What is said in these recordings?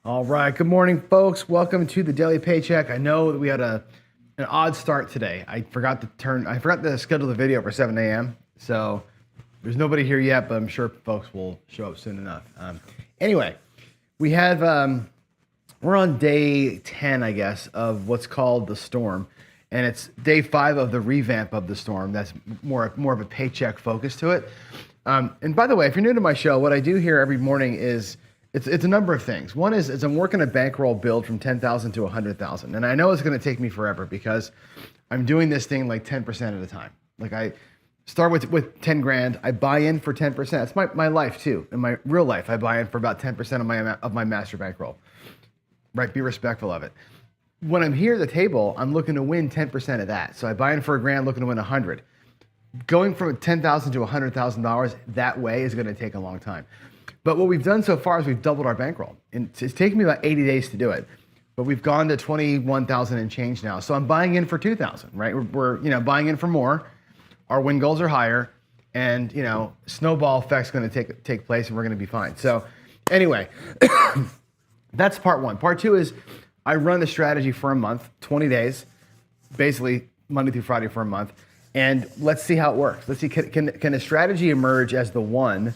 All right, good morning, folks. Welcome to the Daily Paycheck. I know that we had an odd start today. I forgot to schedule the video for 7 a.m. So there's nobody here yet, but I'm sure folks will show up soon enough. Anyway, we have we're on day 10, I guess, of what's called the storm, and it's day 5 of the revamp of the storm. That's more of a paycheck focus to it. And by the way, if you're new to my show, what I do here every morning is it's a number of things. One is I'm working a bankroll build from 10,000 to 100,000. And I know it's going to take me forever because I'm doing this thing like 10% at a time. Like I start with 10 grand. I buy in for 10%. That's my life too. In my real life, I buy in for about 10% of my master bankroll. Right? Be respectful of it. When I'm here at the table, I'm looking to win 10% of that. So I buy in for $1,000, looking to win 100. Going from $10,000 to $100,000 that way is going to take a long time. But what we've done so far is we've doubled our bankroll. And it's taken me about 80 days to do it. But we've gone to 21,000 and change now. So I'm buying in for 2,000, right? We're buying in for more. Our win goals are higher, and snowball effect's going to take place, and we're going to be fine. So anyway, that's part one. Part two is I run the strategy for a month, 20 days, basically Monday through Friday for a month, and let's see how it works. Let's see, can a strategy emerge as the one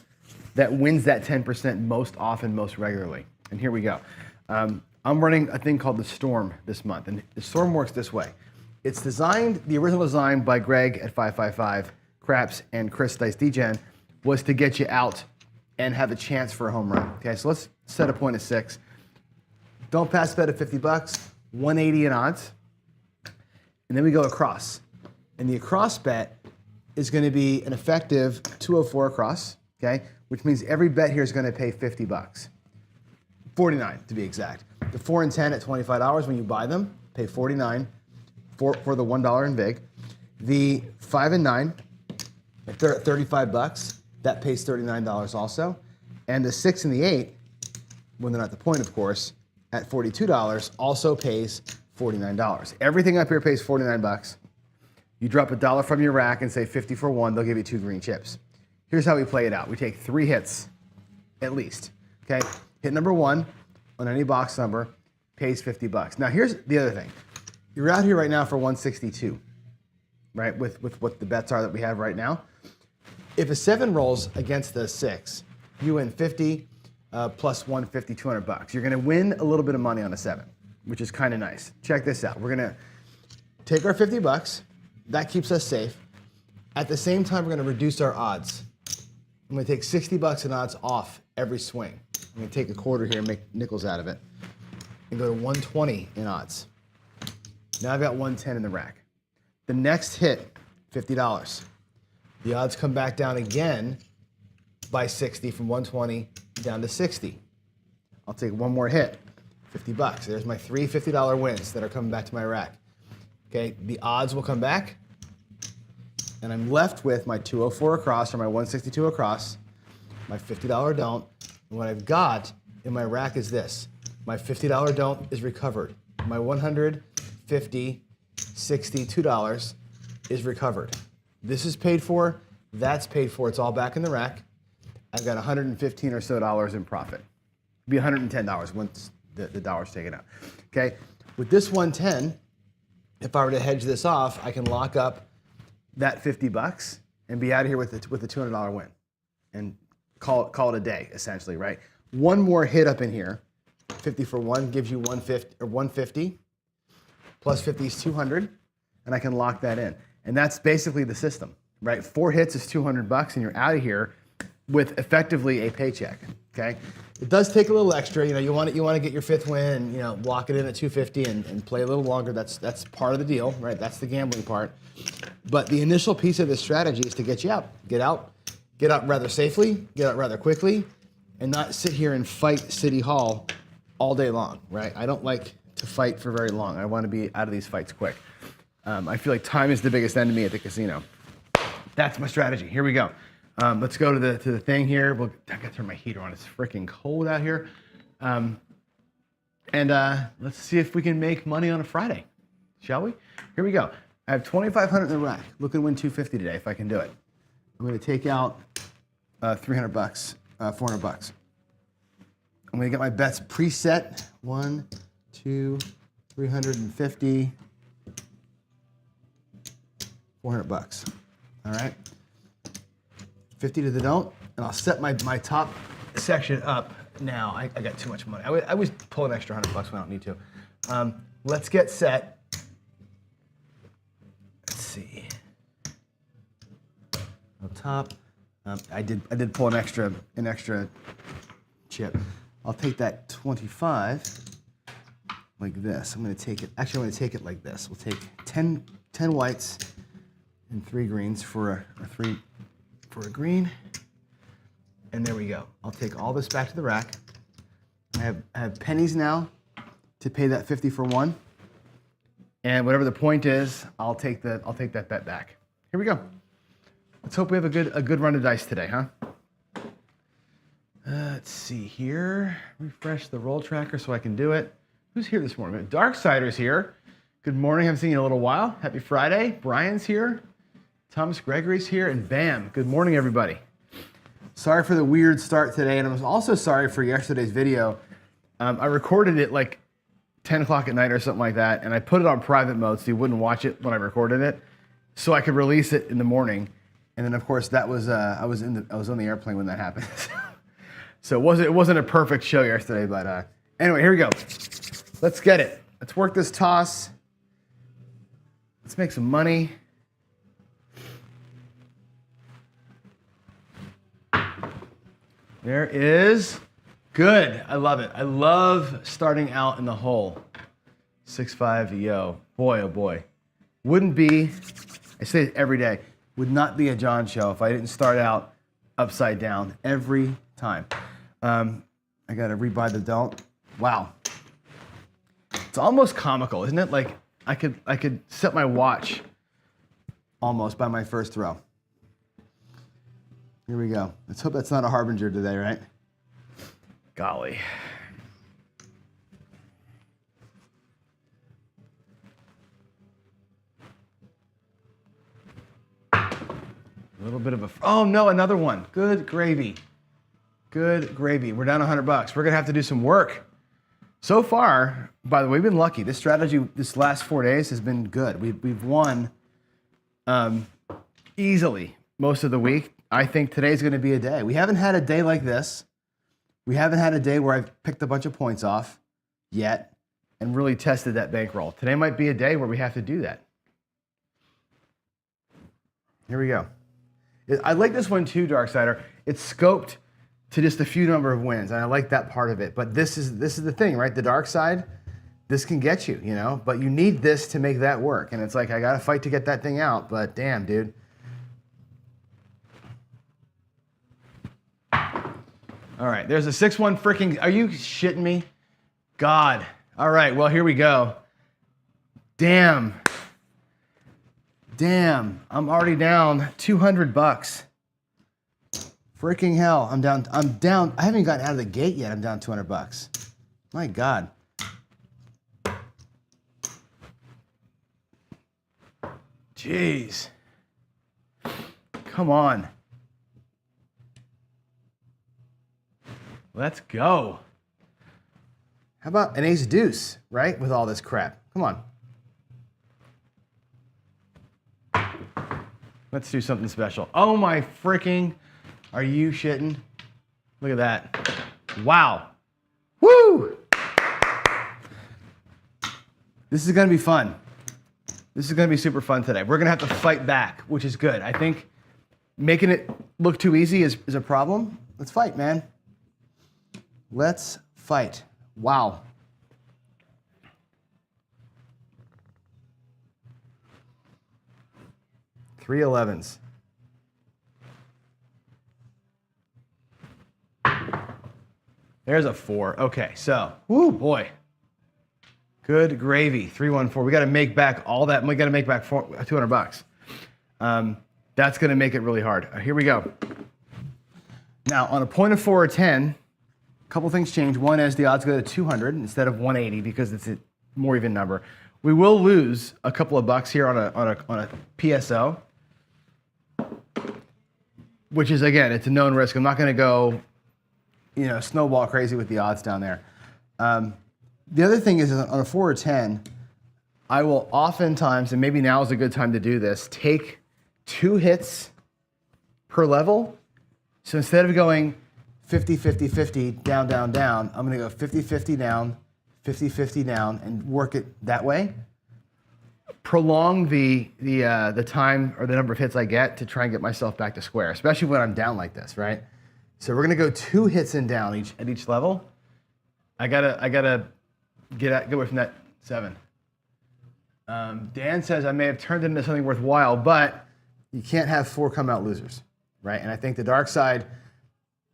that wins that 10% most often, most regularly? And here we go. I'm running a thing called the Storm this month, and the Storm works this way. It's designed, the original design by Greg at 555, Craps and Dice Degeny, was to get you out and have a chance for a home run. Okay, so let's set a point of 6. Don't pass bet at 50 bucks, 180 in odds. And then we go across. And the across bet is going to be an effective 204 across, okay? Which means every bet here is going to pay 50 bucks. 49 to be exact. The 4 and 10 at $25 when you buy them, pay 49 for the $1 in vig. The 5 and 9 at 35 bucks, that pays $39 also. And the 6 and the 8, when they're not the point, of course, at $42 also pays $49. Everything up here pays 49 bucks. You drop $1 from your rack and say 50 for 1, they'll give you 2 green chips. Here's how we play it out. We take 3 hits, at least, okay? Hit number 1 on any box number pays 50 bucks. Now here's the other thing. You're out here right now for 162, right? With what the bets are that we have right now. If a 7 rolls against the 6, you win 50 plus 150, 200 bucks. You're gonna win a little bit of money on a 7, which is kind of nice. Check this out. We're gonna take our 50 bucks. That keeps us safe. At the same time, we're gonna reduce our odds. I'm gonna take 60 bucks in odds off every swing. I'm gonna take a quarter here and make nickels out of it and go to 120 in odds. Now I've got 110 in the rack. The next hit, $50. The odds come back down again by 60 from 120 down to 60. I'll take one more hit, 50 bucks. There's my 3 $50 wins that are coming back to my rack. Okay, the odds will come back, and I'm left with my 204 across or my 162 across, my $50 don't, and what I've got in my rack is this. My $50 don't is recovered. My 100, 50, 60, $2 is recovered. This is paid for, that's paid for, it's all back in the rack. I've got $115 or so in profit. It'd be $110 once the dollar's taken out. Okay, with this 110, if I were to hedge this off, I can lock up that 50 bucks and be out of here with the $200 win and call it a day, essentially, right? One more hit up in here, 50 for 1 gives you 150 plus 50 is 200, and I can lock that in. And that's basically the system, right? 4 hits is 200 bucks and you're out of here with effectively a paycheck, okay? It does take a little extra, you want to get your 5th win and lock it in at 250 and play a little longer. That's part of the deal, right? That's the gambling part. But the initial piece of this strategy is to get you out. Get out rather safely, get out rather quickly, and not sit here and fight City Hall all day long, right? I don't like to fight for very long. I want to be out of these fights quick. I feel like time is the biggest enemy at the casino. That's my strategy. Here we go. Let's go to the thing here. I gotta turn my heater on. It's freaking cold out here. Let's see if we can make money on a Friday, shall we? Here we go. I have 2,500 in the rack. Looking to win 250 today if I can do it. I'm gonna take out 300 bucks, 400 bucks. I'm gonna get my bets preset. 1, 2, 350, 400 bucks. All right. 50 to the don't, and I'll set my top section up now. I got too much money. I always pull an extra 100 bucks when I don't need to. Let's get set. Let's see. Up top, I did pull an extra chip. I'll take that 25 like this. I'm gonna take it. Actually, I'm gonna take it like this. We'll take 10 whites and 3 greens for a green, and there we go. I'll take all this back to the rack. I have pennies now to pay that 50 for 1, and whatever the point is, I'll take that bet back. Here we go. Let's hope we have a good run of dice today, huh? Let's see here. Refresh the roll tracker so I can do it. Who's here this morning? Darksider's here. Good morning. Haven't seen you in a little while. Happy Friday. Brian's here. Thomas Gregory's here, and bam, good morning, everybody. Sorry for the weird start today, and I'm also sorry for yesterday's video. I recorded it like 10 o'clock at night or something like that, and I put it on private mode so you wouldn't watch it when I recorded it, so I could release it in the morning. And then, of course, that was I was on the airplane when that happened. So it wasn't a perfect show yesterday, but anyway, here we go. Let's get it. Let's work this toss. Let's make some money. There is good. I love it. I love starting out in the hole. 6-5 yo. Boy, oh boy. Wouldn't be, I say it every day, would not be a John show if I didn't start out upside down every time. I got to rebuy the don't. Wow. It's almost comical, isn't it? Like I could set my watch almost by my first throw. Here we go. Let's hope that's not a harbinger today, right? Golly. A little bit of a, oh no, another one. Good gravy. Good gravy. We're down 100 bucks. We're gonna have to do some work. So far, by the way, we've been lucky. This strategy, this last 4 days has been good. We've won easily most of the week. I think today's going to be a day. We haven't had a day like this. We haven't had a day where I've picked a bunch of points off yet and really tested that bankroll. Today might be a day where we have to do that. Here we go. I like this one too, Darksider. It's scoped to just a few number of wins, and I like that part of it. But this is the thing, right? The dark side, this can get you, you know? But you need this to make that work. And it's like, I got to fight to get that thing out, but damn, dude. All right, there's a 6-1 freaking, are you shitting me? God. All right, well, here we go. Damn. Damn, I'm already down 200 bucks. Freaking hell, I'm down, I haven't gotten out of the gate yet, I'm down 200 bucks. My God. Jeez. Come on. Let's go. How about an ace deuce, right? With all this crap. Come on. Let's do something special. Oh my freaking, are you shitting? Look at that. Wow. Woo! This is gonna be fun. This is gonna be super fun today. We're gonna have to fight back, which is good. I think making it look too easy is a problem. Let's fight, man. Let's fight. Wow. Three 11s. There's a 4. Okay, so, whoo, boy. Good gravy. 314. We got to make back all that. We got to make back 200 bucks. That's going to make it really hard. Here we go. Now, on a point of 4 or 10, a couple things change. One is the odds go to 200 instead of 180 because it's a more even number. We will lose a couple of bucks here on a PSO, which is, again, it's a known risk. I'm not going to go, snowball crazy with the odds down there. The other thing is on a 4 or 10, I will oftentimes, and maybe now is a good time to do this, take 2 hits per level. So instead of going 50, 50, 50, down, down, down, I'm going to go 50, 50 down, 50, 50 down, and work it that way. Prolong the time or the number of hits I get to try and get myself back to square, especially when I'm down like this, right? So we're going to go 2 hits and down at each level. I gotta get away from that 7. Dan says I may have turned into something worthwhile, but you can't have 4 come out losers, right? And I think the dark side,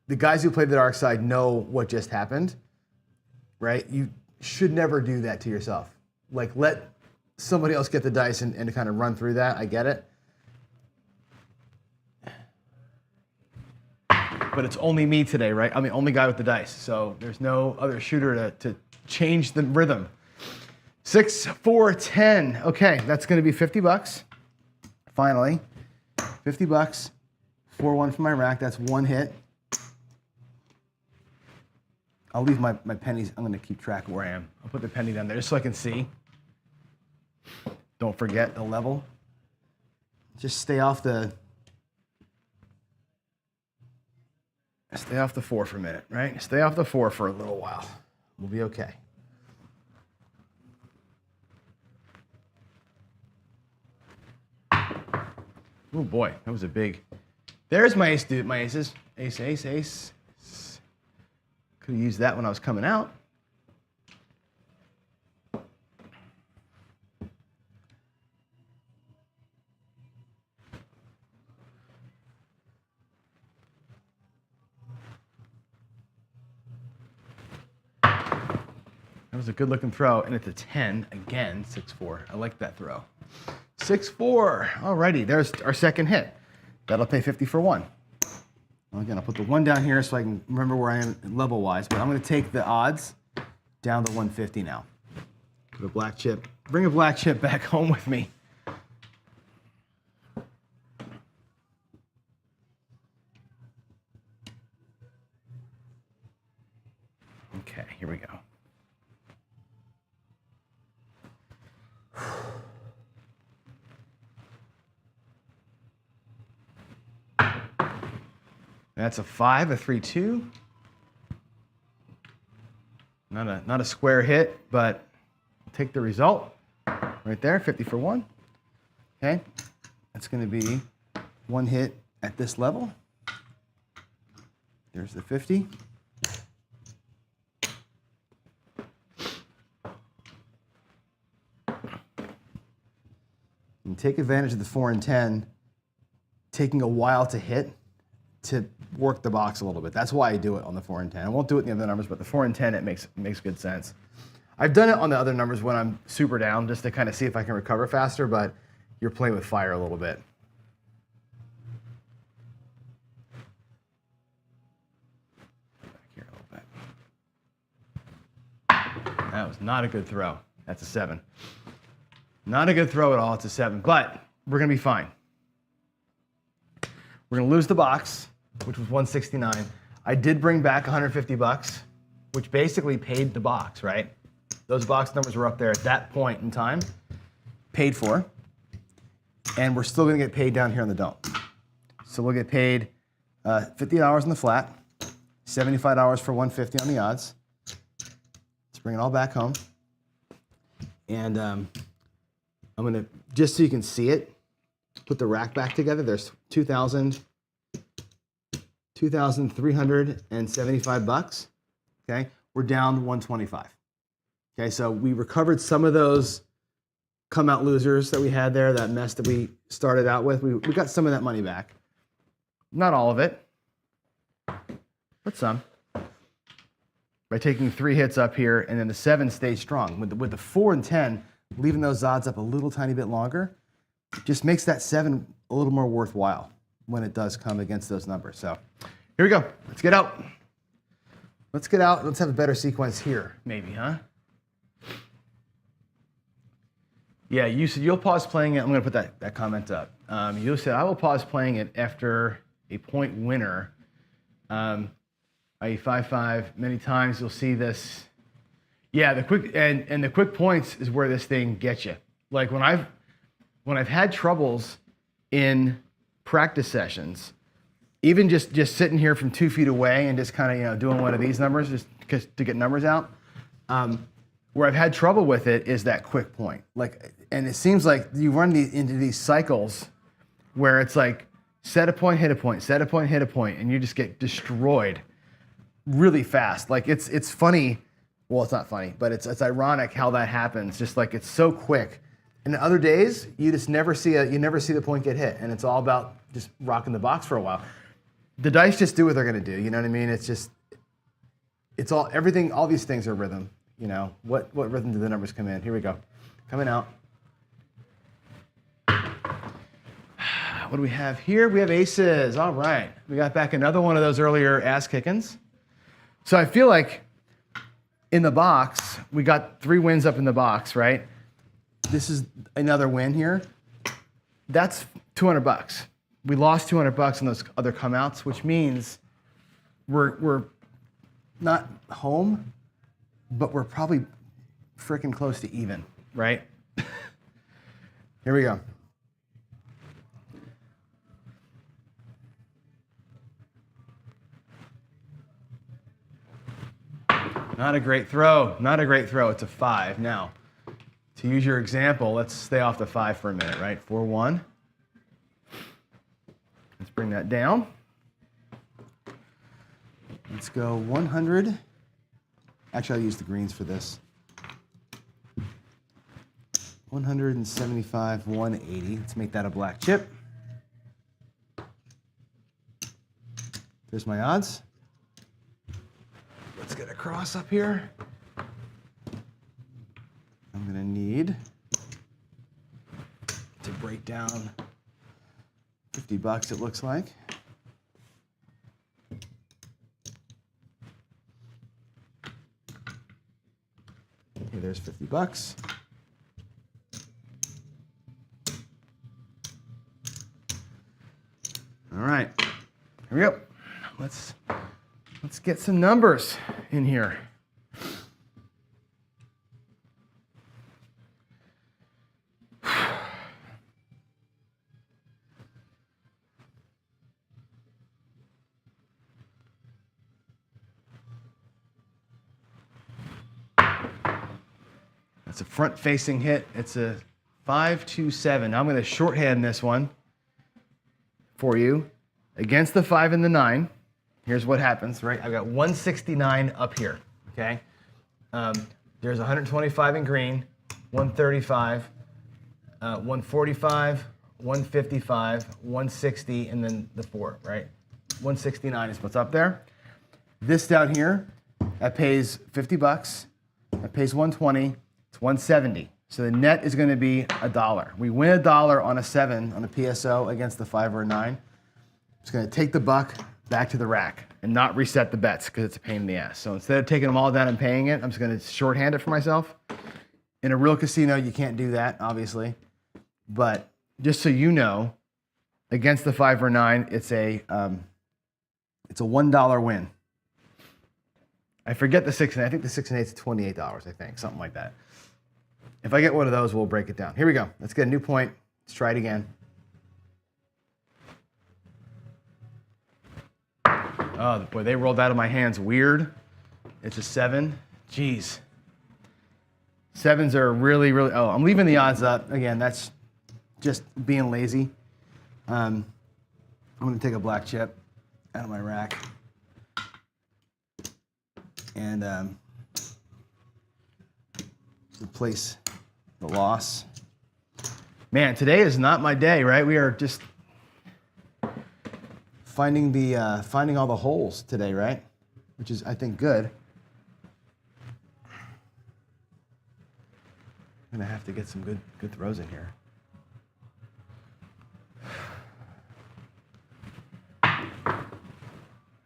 the guys who play the dark side know what just happened, right? You should never do that to yourself. Like, let somebody else get the dice and kind of run through that. I get it. But it's only me today, right? I'm the only guy with the dice, so there's no other shooter to change the rhythm. 6, 4, 10. Okay, that's going to be 50 bucks. Finally, 50 bucks. 4-1 for my rack. That's 1 hit. I'll leave my pennies. I'm going to keep track of where I am. I'll put the penny down there just so I can see. Don't forget the level. Just stay off the 4 for a minute, right? Stay off the 4 for a little while. We'll be okay. Oh boy, that was a big. There's my ace, dude. My aces. Ace, ace, ace. Could have used that when I was coming out. That was a good looking throw, and it's a 10 again, 6-4. I like that throw. 6-4. Alrighty, there's our second hit. That'll pay 50 for 1. Well, again, I'll put the 1 down here so I can remember where I am level wise, but I'm going to take the odds down to 150 now. Put a black chip. Bring a black chip back home with me. Okay, here we go. That's a 5, a 3-2. Not a square hit, but I'll take the result right there, 50 for 1. Okay, that's going to be 1 hit at this level. There's the 50. And take advantage of the 4 and 10, taking a while to hit, to work the box a little bit. That's why I do it on the 4 and 10. I won't do it in the other numbers, but the 4 and 10, it makes good sense. I've done it on the other numbers when I'm super down, just to kind of see if I can recover faster, but you're playing with fire a little bit. Back here a little bit. That was not a good throw. That's a 7. Not a good throw at all. It's a 7, but we're going to be fine. We're going to lose the box, which was 169. I did bring back 150 bucks, which basically paid the box, right? Those box numbers were up there at that point in time, paid for, and we're still going to get paid down here on the dome. So we'll get paid $50 on the flat, $75 for 150 on the odds. Let's bring it all back home. And I'm going to, just so you can see it, put the rack back together. There's 2,375 bucks. Okay, we're down 125. Okay, so we recovered some of those come out losers that we had there, that mess that we started out with. We got some of that money back. Not all of it, but some. By taking 3 hits up here, and then the 7 stays strong. With the 4 and 10, leaving those odds up a little tiny bit longer, just makes that 7 a little more worthwhile when it does come against those numbers. So Here we go. Let's get out. Let's get out. Let's have a better sequence here, maybe, huh? Yeah, you said you'll pause playing it. I'm going to put that comment up. You said, I will pause playing it after a point winner. I.e. 5-5. Many times you'll see this. Yeah, the quick and the quick points is where this thing gets you. Like when I've had troubles in practice sessions, even just sitting here from 2 feet away and just kind of doing one of these numbers just to get numbers out. Where I've had trouble with it is that quick point. And it seems like you run into these cycles where it's like set a point, hit a point, set a point, hit a point, and you just get destroyed really fast. Like it's funny. Well, it's not funny, but it's ironic how that happens. Just like it's so quick. And other days you just never see the point get hit, and it's all about just rocking the box for a while. The dice just do what they're gonna do. You know what I mean? It's all everything. All these things are rhythm. What rhythm do the numbers come in? Here we go. Coming out. What do we have here? We have aces. All right. We got back another one of those earlier ass kickings. So I feel like in the box, we got 3 wins up in the box, right? This is another win here. That's $200. We lost $200 on those other come outs, which means we're not home, but we're probably freaking close to even, right? Here we go. Not a great throw. Not a great throw. It's a 5. Now, to use your example, let's stay off the 5 for a minute, right? 4-1. Let's bring that down. Let's go 100. Actually, I'll use the greens for this. 175, 180. Let's make that a black chip. There's my odds. Let's get a cross up here. I'm gonna need to break down $50, it looks like. Okay, there's $50. All right, here we go. Let's get some numbers in here. That's a front-facing hit. It's a 5-2-7. Now I'm going to shorthand this one for you. Against the 5 and the 9, here's what happens, right? I've got 169 up here, okay? There's 125 in green, 135, 145, 155, 160, and then the 4, right? 169 is what's up there. This down here, that pays $50. That pays 120. It's 170. So the net is going to be $1. We win $1 on a 7 on a PSO against the 5 or a 9. It's going to take the buck back to the rack and not reset the bets because it's a pain in the ass. So instead of taking them all down and paying it, I'm just going to shorthand it for myself. In a real casino, you can't do that, obviously. But just so you know, against the 5 or 9, it's a $1 win. I forget the 6 and 8. I think the 6 and 8 is $28. I think something like that. If I get one of those, we'll break it down. Here we go. Let's get a new point. Let's try it again. Oh boy, they rolled out of my hands weird. It's a 7. Jeez. 7s are really, really. Oh, I'm leaving the odds up again. That's just being lazy. I'm going to take a black chip out of my rack and replace the loss. Man, today is not my day, right? We are just finding all the holes today, right? Which is, I think, good. I'm gonna have to get some good throws in here.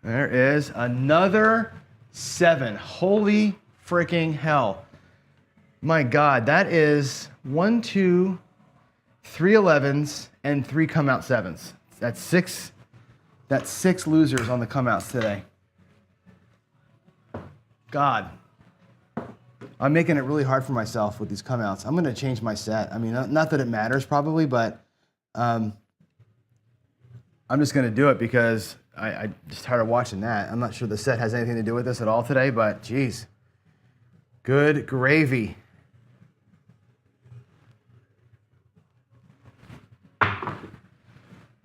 There is another 7. Holy freaking hell. My God, that is 1, 2, 3 11s and 3 come out 7s. That's 6. That's 6 losers on the come outs today. God. I'm making it really hard for myself with these come outs. I'm going to change my set. I mean, not that it matters probably, but I'm just going to do it because I just tired of watching that. I'm not sure the set has anything to do with this at all today, but geez. Good gravy.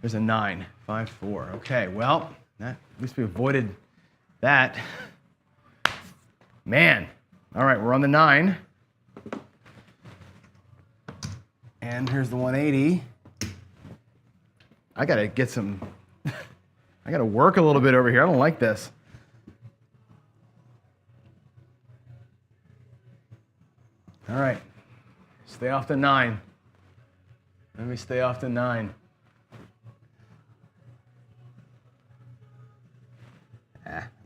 There's a 9, 5, 4. Okay, well, at least we avoided that. Man. All right, we're on the 9. And here's the 180. I gotta get some, I gotta work a little bit over here. I don't like this. All right, stay off the 9. Let me stay off the 9.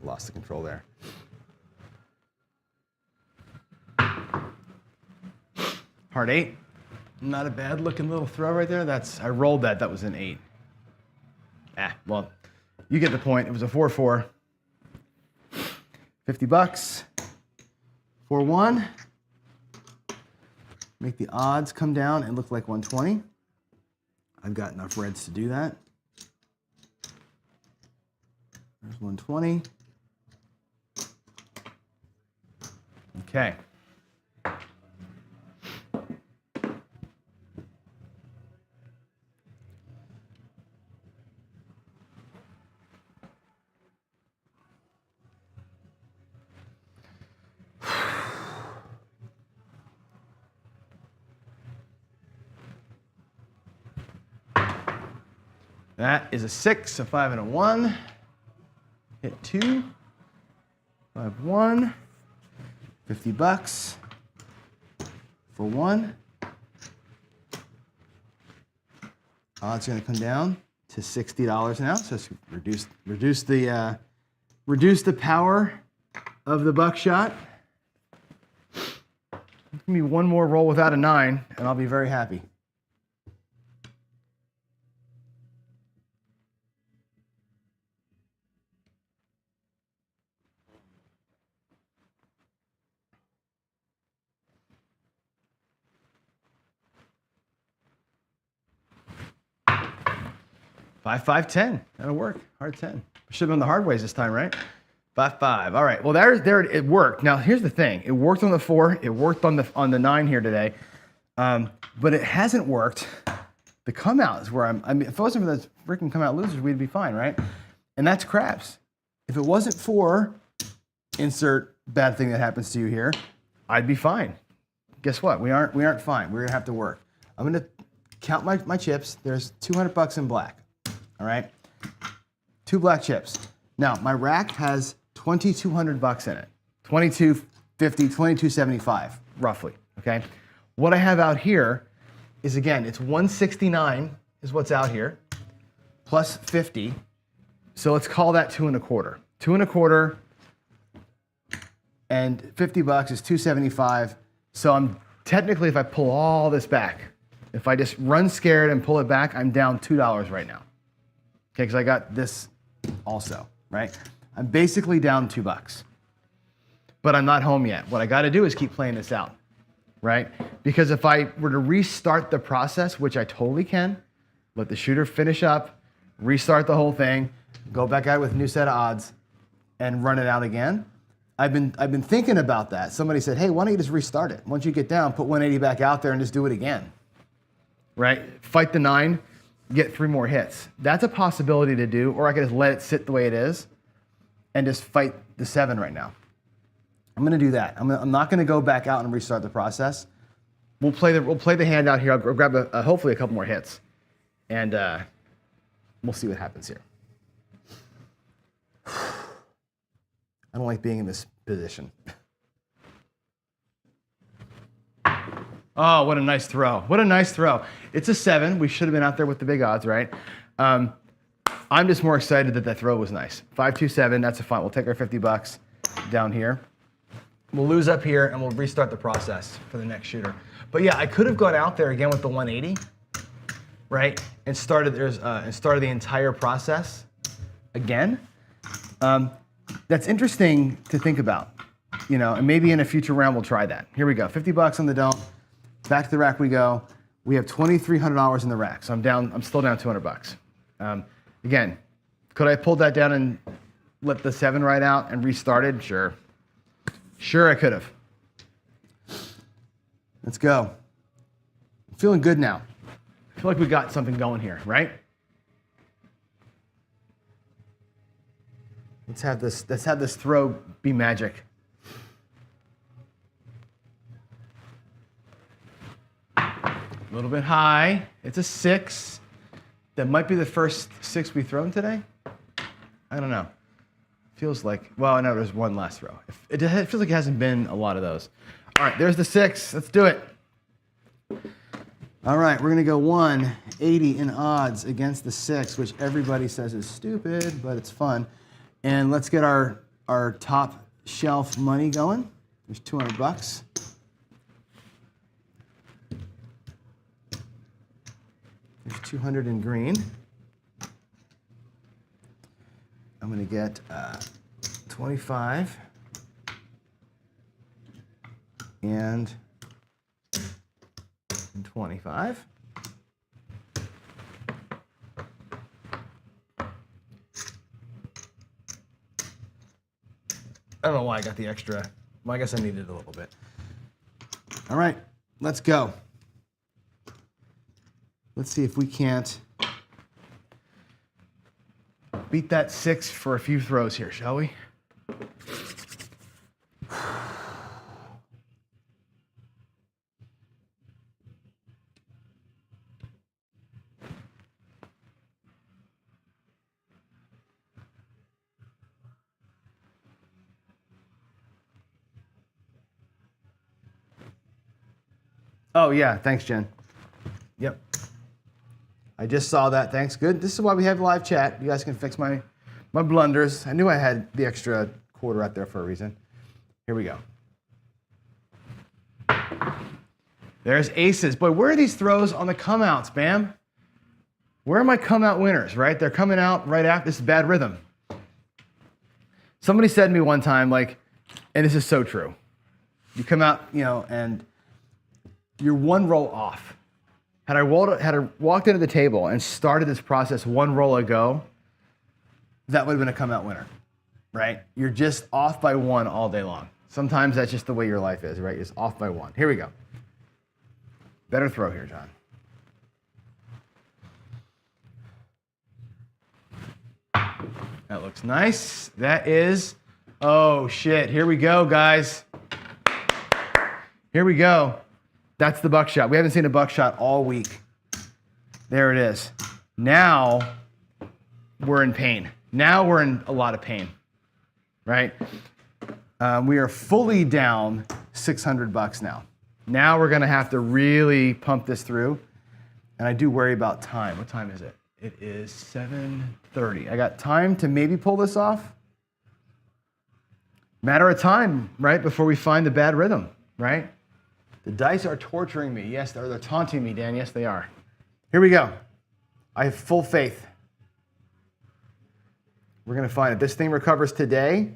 Lost the control there. Heart 8. Not a bad looking little throw right there. I rolled that. That was an 8. Well, you get the point. It was a 4-4. $50. 4-1. Make the odds come down and look like 120. I've got enough reds to do that. There's 120. Okay. That is a 6, a 5, and a 1. Hit 2. 5, 1. $50 for 1. Odds going to come down to $60 now. So it's reduce the power of the buckshot. Give me one more roll without a 9, and I'll be very happy. Five, 5, 10. That'll work. Hard 10. Should have been the hard ways this time, right? 5, 5. All right. Well, there it worked. Now here's the thing. It worked on the 4. It worked on the 9 here today, but it hasn't worked. The come out is where I mean, if it wasn't for those freaking come out losers, we'd be fine, right? And that's craps. If it wasn't for insert bad thing that happens to you here, I'd be fine. Guess what? We aren't fine. We're gonna have to work. I'm gonna count my chips. There's $200 in black. All right, 2 black chips. Now my rack has $2,200 in it, $2,250, $2,275 roughly. Okay, what I have out here is again it's $169 is what's out here, plus 50. So let's call that 2 1/4. 2 1/4 and $50 is $275. So I'm technically, if I pull all this back, if I just run scared and pull it back, I'm down $2 right now. Okay, because I got this also, right? I'm basically down $2, but I'm not home yet. What I got to do is keep playing this out, right? Because if I were to restart the process, which I totally can, let the shooter finish up, restart the whole thing, go back out with a new set of odds, and run it out again. I've been thinking about that. Somebody said, hey, why don't you just restart it? Once you get down, put 180 back out there and just do it again, right? Fight the 9. Get 3 more hits. That's a possibility to do, or I could just let it sit the way it is and just fight the 7 right now. I'm going to do that. I'm not going to go back out and restart the process. We'll play the hand out here. I'll grab hopefully a couple more hits, and we'll see what happens here. I don't like being in this position. Oh, what a nice throw. What a nice throw. It's a 7. We should have been out there with the big odds, right? I'm just more excited that that throw was nice. 527, that's a fun. We'll take our 50 bucks down here. We'll lose up here and we'll restart the process for the next shooter. But yeah, I could have gone out there again with the 180, right? And started the entire process again. That's interesting to think about, you know, and maybe in a future round we'll try that. Here we go, 50 bucks on the dome. Back to the rack we go. We have $2,300 in the rack, so I'm still down 200 bucks. Again, could I have pulled that down and let the 7 ride out and restarted? Sure. Sure I could have. Let's go. I'm feeling good now. I feel like we got something going here, right? Let's have this throw be magic. A little bit high. It's a 6. That might be the first 6 we've thrown today. I don't know. Feels like, well, I know there's one last throw. It feels like it hasn't been a lot of those. All right, there's the 6. Let's do it. All right, we're gonna go 180 in odds against the 6, which everybody says is stupid, but it's fun. And let's get our top shelf money going. There's 200 bucks. There's 200 in green. I'm gonna get 25 and 25. I don't know why I got the extra. Well, I guess I needed it a little bit. All right, let's go. Let's see if we can't beat that 6 for a few throws here, shall we? Oh yeah, thanks, Jen. Yep. I just saw that, thanks, good. This is why we have live chat. You guys can fix my blunders. I knew I had the extra quarter out there for a reason. Here we go. There's aces. Boy, where are these throws on the come outs, Bam? Where are my come out winners, right? They're coming out right after, this is bad rhythm. Somebody said to me one time, like, and this is so true. You come out, you know, and you're one roll off. Had I walked into the table and started this process one roll ago, that would have been a come out winner, right? You're just off by 1 all day long. Sometimes that's just the way your life is, right? You're just off by 1. Here we go. Better throw here, John. That looks nice. That is, oh shit, here we go, guys. Here we go. That's the buckshot. We haven't seen a buckshot all week. There it is. Now we're in pain. Now we're in a lot of pain, right? We are fully down 600 bucks now. Now we're gonna have to really pump this through. And I do worry about time. What time is it? It is 7:30. I got time to maybe pull this off. Matter of time, right? Before we find the bad rhythm, right? The dice are torturing me. Yes, they're taunting me, Dan. Yes, they are. Here we go. I have full faith. We're going to find it. This thing recovers today.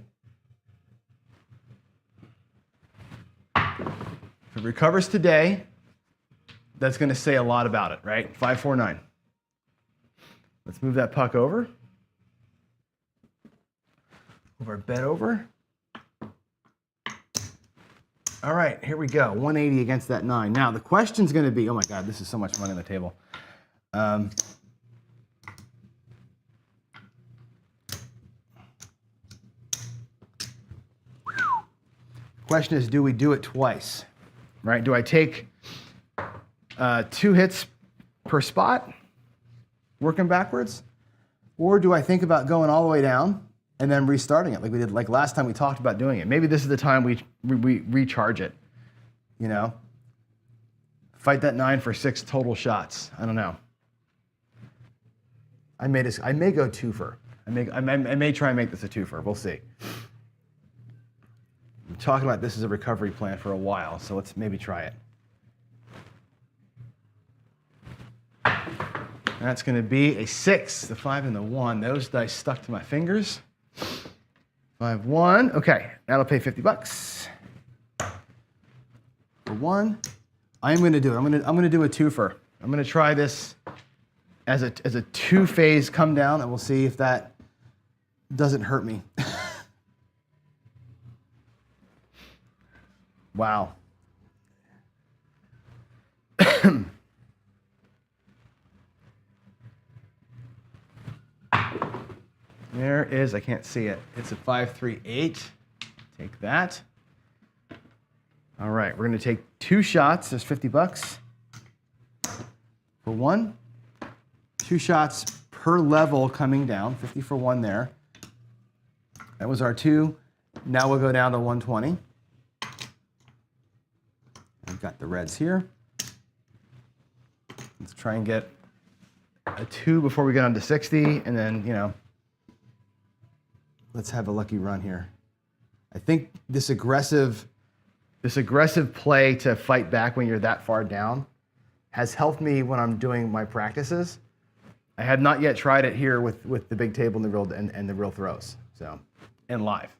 If it recovers today, that's going to say a lot about it, right? 549. Let's move that puck over. Move our bet over. All right, here we go. 180 against that 9. Now, the question's going to be, oh my God, this is so much money on the table. Question is, do we do it twice? Right? Do I take 2 hits per spot, working backwards? Or do I think about going all the way down and then restarting it like we did, like last time we talked about doing it? Maybe this is the time we recharge it, you know? Fight that 9 for 6 total shots. I don't know. I may go twofer. I may try and make this a twofer. We'll see. I'm talking about this as a recovery plan for a while, so let's maybe try it. That's going to be a 6, the 5 and the 1. Those dice stuck to my fingers. 5, 1. Okay, that'll pay $50 for 1. I'm going to do it. I'm going to do a twofer. I'm going to try this as a 2-phase come down, and we'll see if that doesn't hurt me. Wow. There is, I can't see it. It's a 5, 3, 8. Take that. All right, we're going to take 2 shots. There's $50 for 1. 2 shots per level coming down. 50 for 1 there. That was our 2. Now we'll go down to 120. We've got the reds here. Let's try and get a 2 before we get on to 60, and then, you know, let's have a lucky run here. I think this aggressive play to fight back when you're that far down has helped me when I'm doing my practices. I had not yet tried it here with the big table and the real throws, so, and live.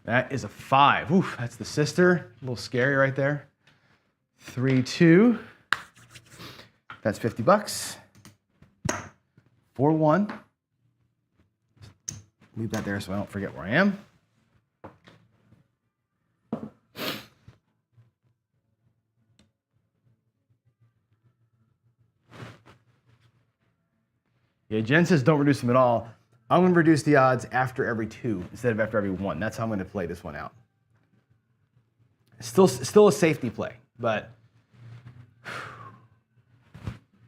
That is a 5. Oof, that's the sister. A little scary right there. 3, 2. That's $50 for 1. Leave that there so I don't forget where I am. Yeah, Jen says don't reduce them at all. I'm going to reduce the odds after every 2 instead of after every 1. That's how I'm going to play this one out. Still a safety play, but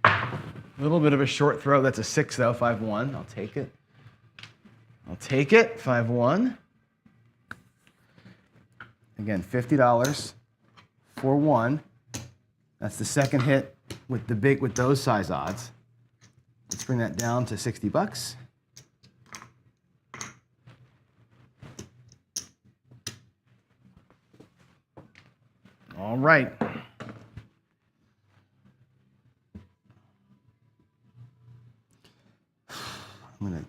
a little bit of a short throw. That's a 6 though, 5, 1. I'll take it. I'll take it, 5, 1. Again, $50 for 1. That's the second hit with those size odds. Let's bring that down to $60. All right. I'm going to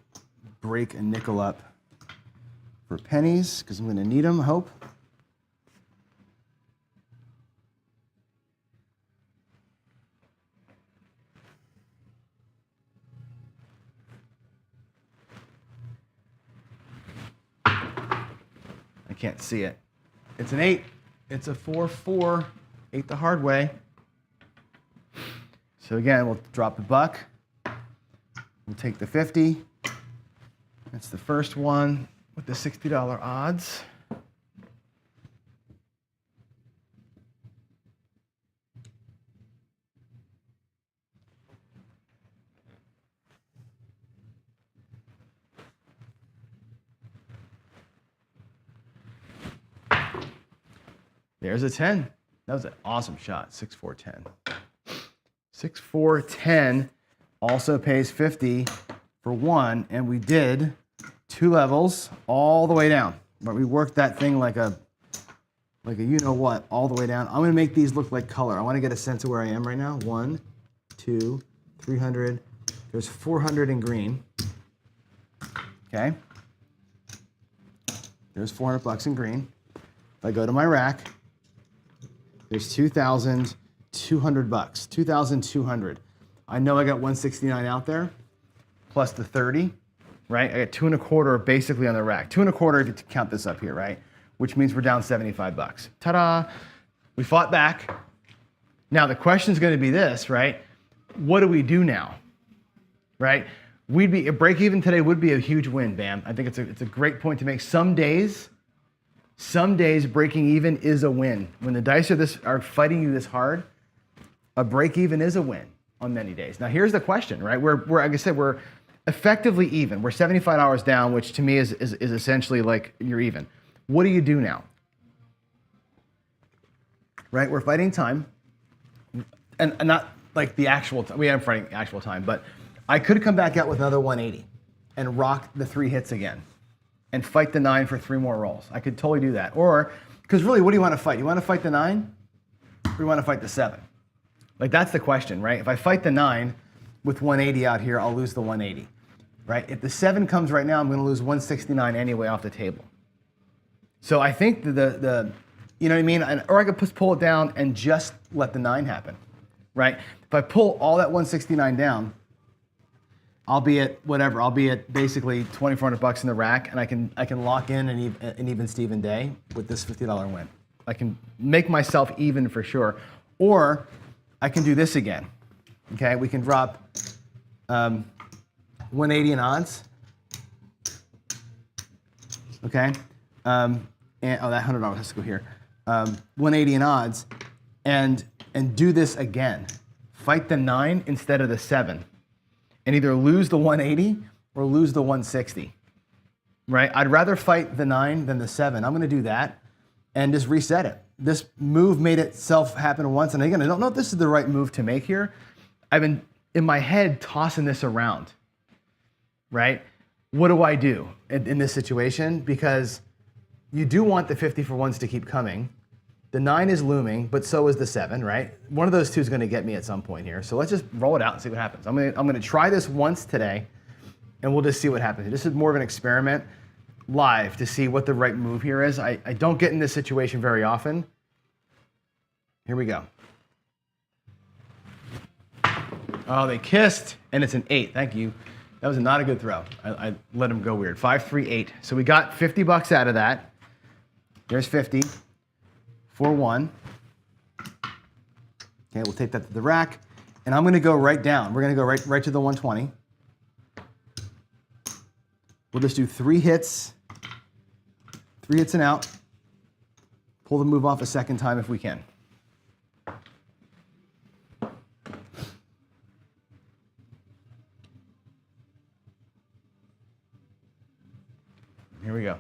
break a nickel up for pennies because I'm going to need them, I hope. I can't see it. It's an 8. It's a 4, 4. 8 the hard way. So again, we'll drop the buck. We'll take the 50. That's the first one with the $60 odds. There's a 10. That was an awesome shot. 6, 4, 10. 6, 4, 10 also pays 50 for 1, and we did 2 levels all the way down. But we worked that thing like a you know what all the way down. I'm going to make these look like color. I want to get a sense of where I am right now. 1, 2, 300. There's 400 in green. Okay. There's $400 in green. If I go to my rack, there's $2,200. $2,200. I know I got 169 out there, plus the 30, right? I got 2 1/4 basically on the rack. 2 1/4 if you count this up here, right? Which means we're down $75. Ta-da! We fought back. Now the question is going to be this, right? What do we do now, right? A break even today would be a huge win, Bam. I think it's a great point to make. Some days breaking even is a win. When the dice are fighting you this hard, a break even is a win on many days. Now here's the question, right? We're like I said, we're effectively even. We're $75 down, which to me is essentially like you're even. What do you do now? right? We're fighting time, and not like the actual time. We am fighting actual time, but I could come back out with another 180 and rock the 3 hits again and fight the 9 for 3 more rolls. I could totally do that. Or, because really, what do you want to fight? You want to fight the 9 or you want to fight the 7? Like, that's the question, right? If I fight the 9 with 180 out here, I'll lose the 180, right? If the 7 comes right now, I'm going to lose 169 anyway off the table. So I think the you know what I mean? Or I could just pull it down and just let the 9 happen, right? If I pull all that 169 down, I'll be at whatever. I'll be at basically $2,400 in the rack, and I can lock in an even Steven day with this $50 win. I can make myself even for sure, or I can do this again. Okay, we can drop 180 in odds. Okay, and oh, that $100 has to go here. 180 in odds, and do this again. Fight the 9 instead of the 7. And either lose the 180 or lose the 160, right? I'd rather fight the 9 than the 7. I'm gonna do that and just reset it. This move made itself happen once, and again, I don't know if this is the right move to make here. I've been, in my head, tossing this around, right? What do I do in this situation? Because you do want the 50 for 1s to keep coming. The 9 is looming, but so is the 7, right? One of those two is going to get me at some point here. So let's just roll it out and see what happens. I'm going to try this once today, and we'll just see what happens. This is more of an experiment live to see what the right move here is. I don't get in this situation very often. Here we go. Oh, they kissed, and it's an 8. Thank you. That was not a good throw. I let him go weird. 5, 3, 8. So we got $50 out of that. There's 50. 4-1. Okay, we'll take that to the rack. And I'm gonna go right down. We're gonna go right to the 120. We'll just do 3 hits. 3 hits and out. Pull the move off a second time if we can. Here we go.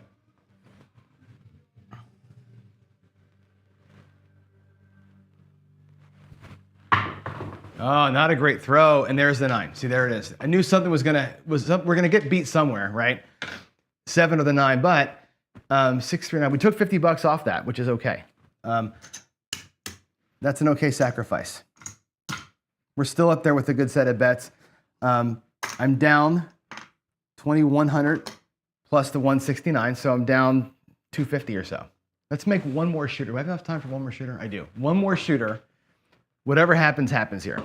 Oh, not a great throw, and there's the 9. See, there it is. I knew something we're gonna get beat somewhere, right? 7 or the 9, but 6, 3, 9. We took $50 off that, which is okay. That's an okay sacrifice. We're still up there with a good set of bets. I'm down 2,100 plus the 169, so I'm down 250 or so. Let's make one more shooter. Do I have enough time for one more shooter? I do. One more shooter. Whatever happens, happens here.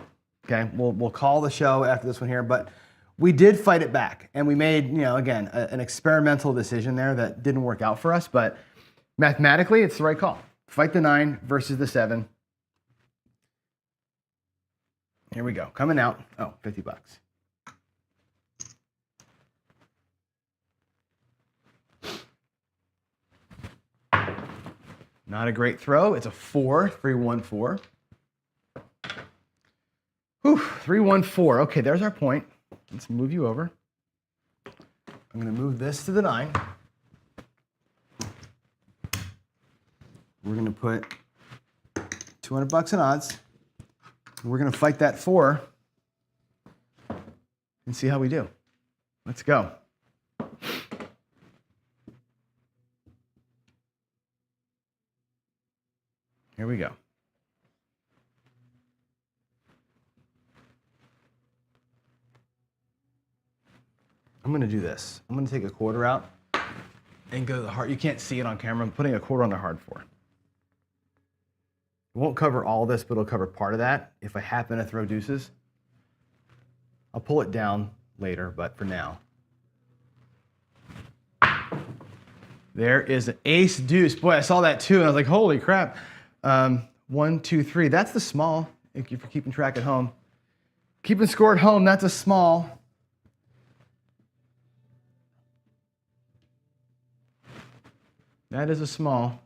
Okay, we'll call the show after this one here, but we did fight it back, and we made, you know, again, an experimental decision there that didn't work out for us, but mathematically, it's the right call. Fight the 9 versus the 7. Here we go, coming out. Oh, $50. Not a great throw. It's a 4, 3, 1, 4. Whew, 3, 1, 4. Okay, there's our point. Let's move you over. I'm going to move this to the 9. We're going to put $200 in odds. We're going to fight that 4 and see how we do. Let's go. Here we go. I'm going to do this. I'm going to take a quarter out and go to the hard. You can't see it on camera. I'm putting a quarter on the hard 4. It won't cover all this, but it'll cover part of that. If I happen to throw deuces, I'll pull it down later, but for now. There is an ace deuce. Boy, I saw that too, and I was like, holy crap. 1, 2, 3. That's the small. Thank you for keeping track at home. Keeping score at home, that's a small. That is a small.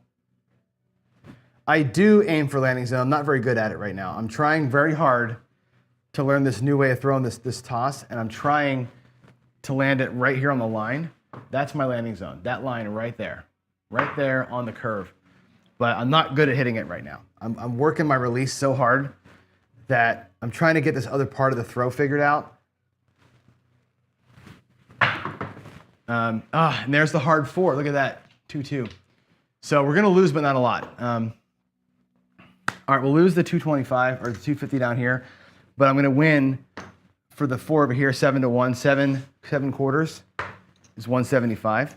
I do aim for landing zone. I'm not very good at it right now. I'm trying very hard to learn this new way of throwing this toss, and I'm trying to land it right here on the line. That's my landing zone. That line right there on the curve. but I'm not good at hitting it right now. I'm working my release so hard that I'm trying to get this other part of the throw figured out. And there's the hard 4. Look at that, 2-2. So we're gonna lose, but not a lot. All right, we'll lose the 225 or the 250 down here, but I'm gonna win for the 4 over here, 7-1, 7 quarters is 175.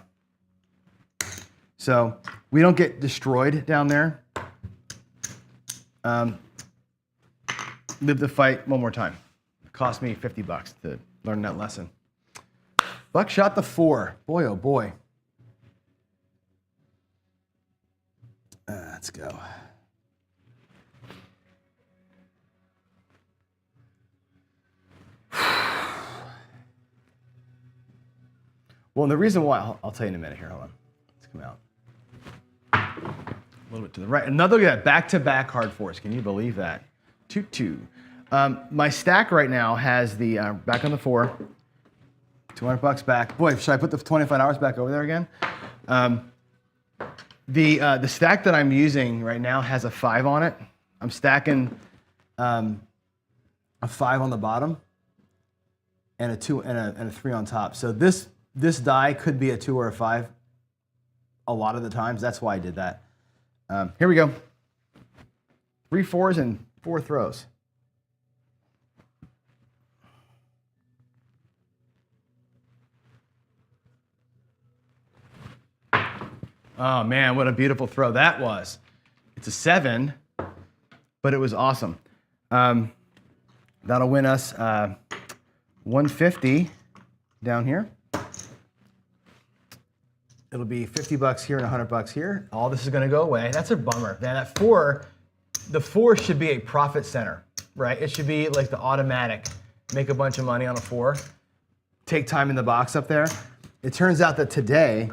So we don't get destroyed down there. Live the fight one more time. It cost me $50 to learn that lesson. Buckshot the 4. Boy, oh boy. Let's go. Well, and the reason why, I'll tell you in a minute here. Hold on. Let's come out. A little bit to the right. Another look at that, back-to-back hard 4s. Can you believe that? 2-2. My stack right now has the back on the 4, $200 back. Boy, should I put the $25 back over there again? The stack that I'm using right now has a 5 on it. I'm stacking a 5 on the bottom and a 2 and a 3 on top. So this die could be a 2 or a 5 a lot of the times. That's why I did that. Here we go. 3 4s and 4 throws. Oh man, what a beautiful throw that was. It's a 7, but it was awesome. That'll win us 150 down here. It'll be $50 here and $100 here. All this is gonna go away. That's a bummer. Man, that 4, the 4 should be a profit center, right? It should be like the automatic, make a bunch of money on a 4, take time in the box up there. It turns out that today,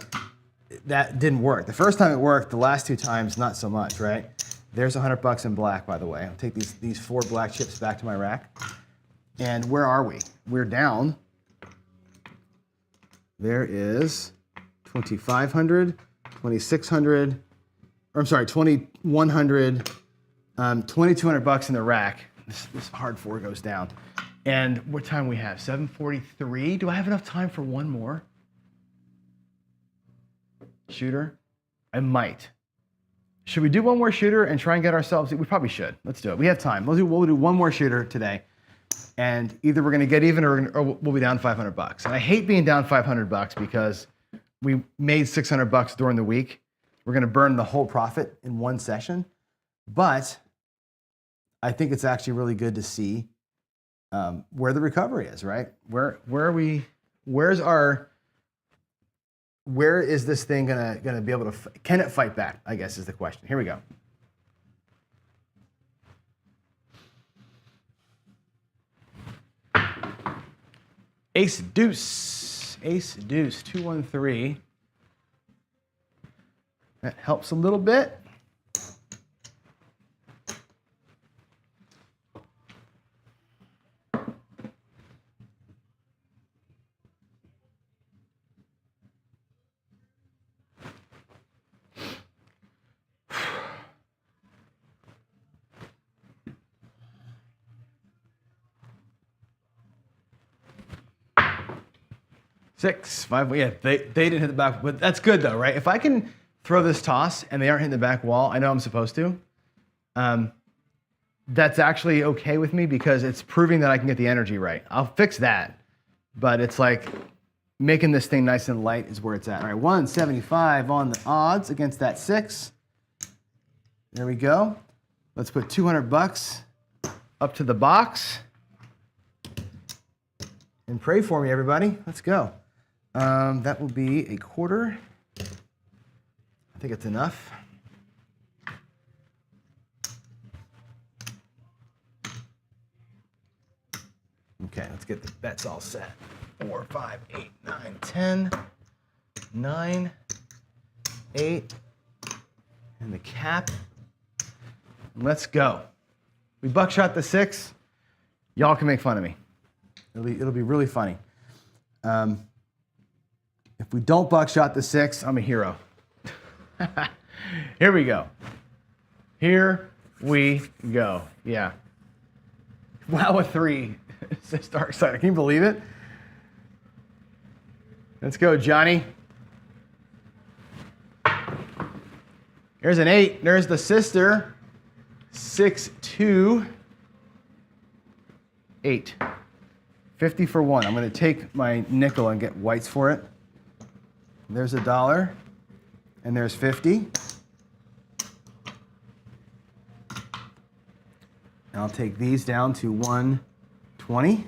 that didn't work. The first time it worked, the last 2 times, not so much, right? There's $100 in black, by the way. I'll take these 4 black chips back to my rack. And where are we? We're down. There is 2,500, 2,600, or I'm sorry, 2,100, $2,200 in the rack. This hard 4 goes down. And what time we have? 7:43. Do I have enough time for one more shooter? I might. Should we do one more shooter and try and get ourselves? We probably should. Let's do it. We have time. We'll do one more shooter today, and either we're going to get even or we'll be down $500. And I hate being down $500 because we made $600 during the week. We're going to burn the whole profit in one session, but I think it's actually really good to see where the recovery is. Right? Where are we? Where is this thing gonna be able to? Can it fight back? I guess is the question. Here we go. Ace deuce, 2-1-3. That helps a little bit. Six, 5, yeah, they didn't hit the back, but that's good though, right? If I can throw this toss and they aren't hitting the back wall, I know I'm supposed to. That's actually okay with me because it's proving that I can get the energy right. I'll fix that, but it's like making this thing nice and light is where it's at. All right, 175 on the odds against that 6. There we go. Let's put $200 up to the box. And pray for me, everybody. Let's go. That will be a quarter. I think it's enough. Okay, let's get the bets all set. 4, 5, 8, 9, 10, 9, 8, and the cap. Let's go. We buckshot the 6. Y'all can make fun of me. It'll be really funny. If we don't buckshot the 6, I'm a hero. Here we go. Here we go. Yeah. Wow, a 3. Says Dark Side. Can you believe it? Let's go, Johnny. There's an 8. There's the sister. 6, 2, 8. 50 for 1. I'm going to take my nickel and get whites for it. There's $1. And there's 50. And I'll take these down to 120.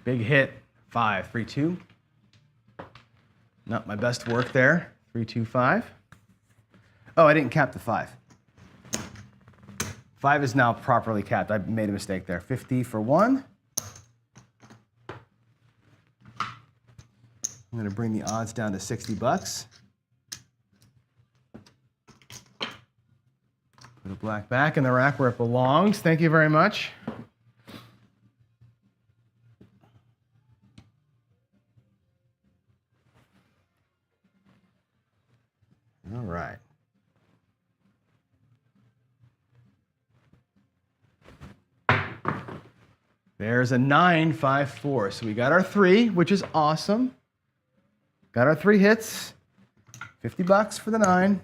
Big hit, 5, 3, 2. Not my best work there, 3, 2, 5. Oh, I didn't cap the 5. 5 is now properly capped. I made a mistake there. 50 for 1. I'm gonna bring the odds down to $60. Put a black back in the rack where it belongs. Thank you very much. All right. There's a 9, 5, 4. So we got our 3, which is awesome. Got our 3 hits. $50 for the 9.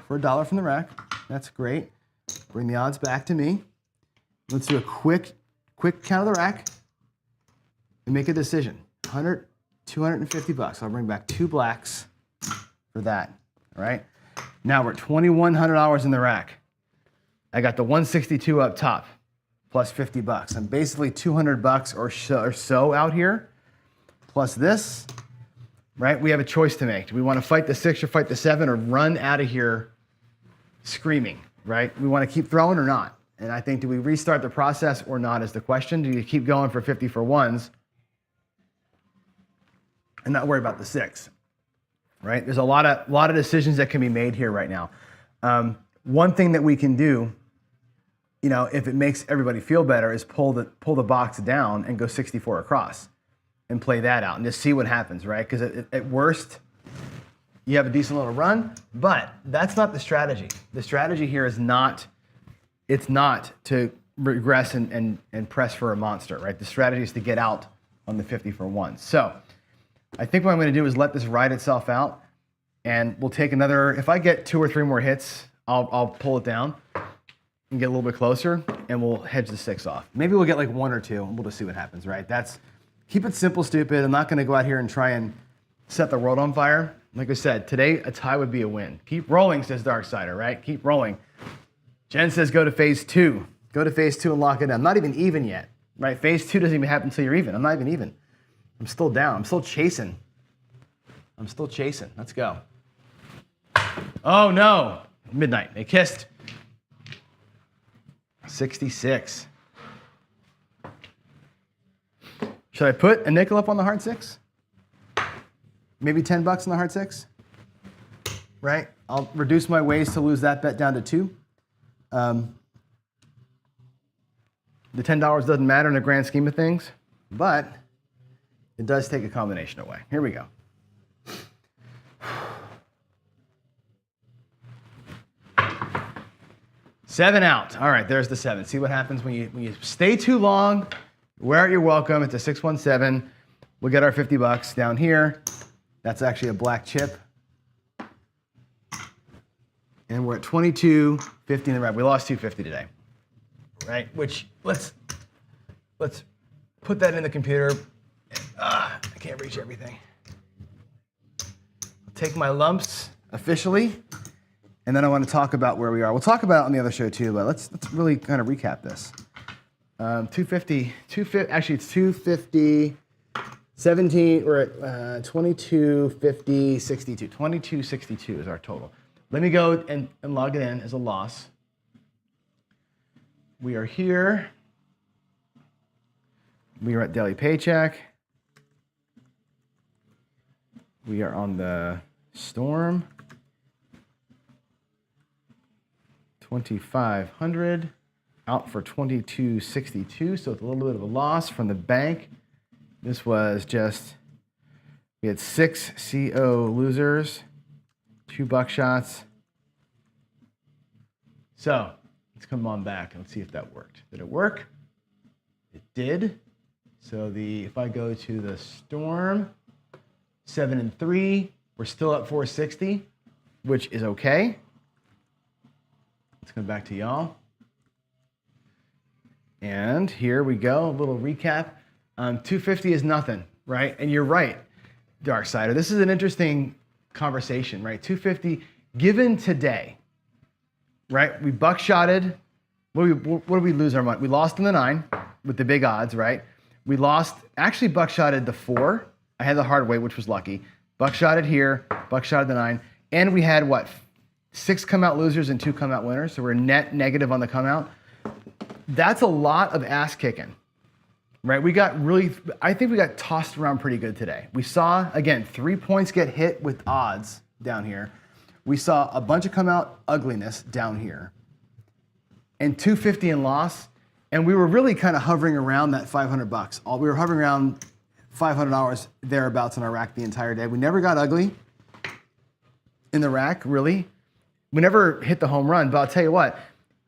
For $1 from the rack. That's great. Bring the odds back to me. Let's do a quick count of the rack and make a decision. 100, $250. I'll bring back 2 blacks for that. All right. Now we're at $2,100 in the rack. I got the 162 up top, plus $50. I'm basically $200 or so out here, plus this. Right? We have a choice to make. Do we want to fight the 6 or fight the 7 or run out of here screaming? Right? We want to keep throwing or not? And I think, do we restart the process or not is the question. Do you keep going for 50 for 1s and not worry about the 6? Right? There's a lot of decisions that can be made here right now. One thing that we can do, you know, if it makes everybody feel better, is pull the box down and go 64 across and play that out and just see what happens, right? Because at worst, you have a decent little run, but that's not the strategy. The strategy here is not, it's not to regress and press for a monster, right? The strategy is to get out on the 50 for 1. So I think what I'm going to do is let this ride itself out, and we'll take another. If I get 2 or 3 more hits, I'll pull it down and get a little bit closer, and we'll hedge the 6 off. Maybe we'll get like 1 or 2, and we'll just see what happens. Right? Keep it simple, stupid. I'm not going to go out here and try and set the world on fire. Like I said, today a tie would be a win. Keep rolling, says Darksider. Right? Keep rolling. Jen says go to phase 2. Go to phase 2 and lock it down. I'm not even yet. Right? Phase 2 doesn't even happen until you're even. I'm not even even. I'm still down. I'm still chasing. Let's go. Oh, no. Midnight. They kissed. 66. Should I put a nickel up on the hard 6? Maybe $10 on the hard 6? Right? I'll reduce my ways to lose that bet down to 2. The $10 doesn't matter in the grand scheme of things, but it does take a combination away. Here we go. Seven out. All right, there's the 7. See what happens when you stay too long. Wear out your welcome. It's a 617. We'll get our $50 down here. That's actually a black chip. And we're at 22.50 in the red. We lost 250 today. Right? Which let's put that in the computer. I can't reach everything. I'll take my lumps officially, and then I want to talk about where we are. We'll talk about it on the other show too, but let's really kind of recap this. 250, actually it's 250, 17, we're at 22.50, 62. 22.62 is our total. Let me go and log it in as a loss. We are here. We are at Daily Paycheck. We are on the Storm. 2,500 out for 22.62. So it's a little bit of a loss from the bank. This was just, we had 6 CO losers, 2 buckshots. So let's come on back and let's see if that worked. Did it work? It did. So if I go to the Storm, 7 and 3, we're still at 460, which is okay. Let's come back to y'all. And here we go, a little recap. 250 is nothing, right? And you're right, Darksider. This is an interesting conversation, right? 250 given today, right? We buckshotted. What did we lose our money? We lost in the 9 with the big odds, right? We lost, actually buckshotted the 4. I had the hard way, which was lucky. Buckshotted here, buckshotted the 9. And we had what? 6 come out losers and 2 come out winners. So we're net negative on the come out. That's a lot of ass kicking, right? I think we got tossed around pretty good today. We saw, again, 3 points get hit with odds down here. We saw a bunch of come out ugliness down here. And 250 in loss. And we were really kind of hovering around that $500. We were hovering around $500 thereabouts in our rack the entire day. We never got ugly in the rack, really. We never hit the home run, but I'll tell you what,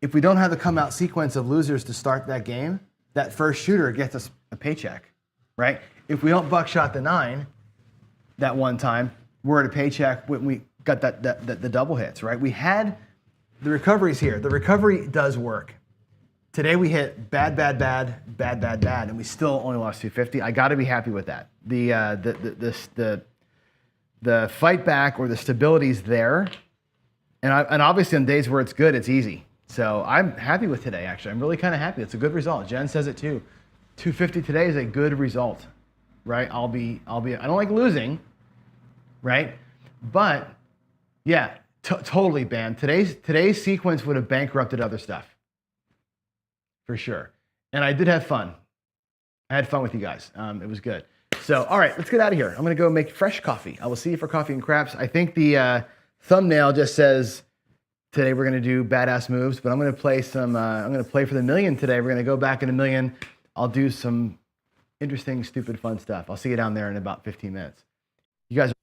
if we don't have the come out sequence of losers to start that game, that first shooter gets us a paycheck, right? If we don't buckshot the 9 that one time, we're at a paycheck when we got the double hits, right? We had the recoveries here. The recovery does work. Today we hit bad, and we still only lost 250. I got to be happy with that. The fight back or the stability's there, and obviously on days where it's good, it's easy. So I'm happy with today. Actually, I'm really kind of happy. It's a good result. Jen says it too. 250 today is a good result, right? I don't like losing, right? But yeah, totally, Bam. Today's sequence would have bankrupted other stuff. For sure. And I did have fun. I had fun with you guys. It was good. So, all right, let's get out of here. I'm going to go make fresh coffee. I will see you for coffee and craps. I think the thumbnail just says, today we're going to do badass moves, but I'm going to play I'm going to play for the million today. We're going to go back in a million. I'll do some interesting, stupid, fun stuff. I'll see you down there in about 15 minutes. You guys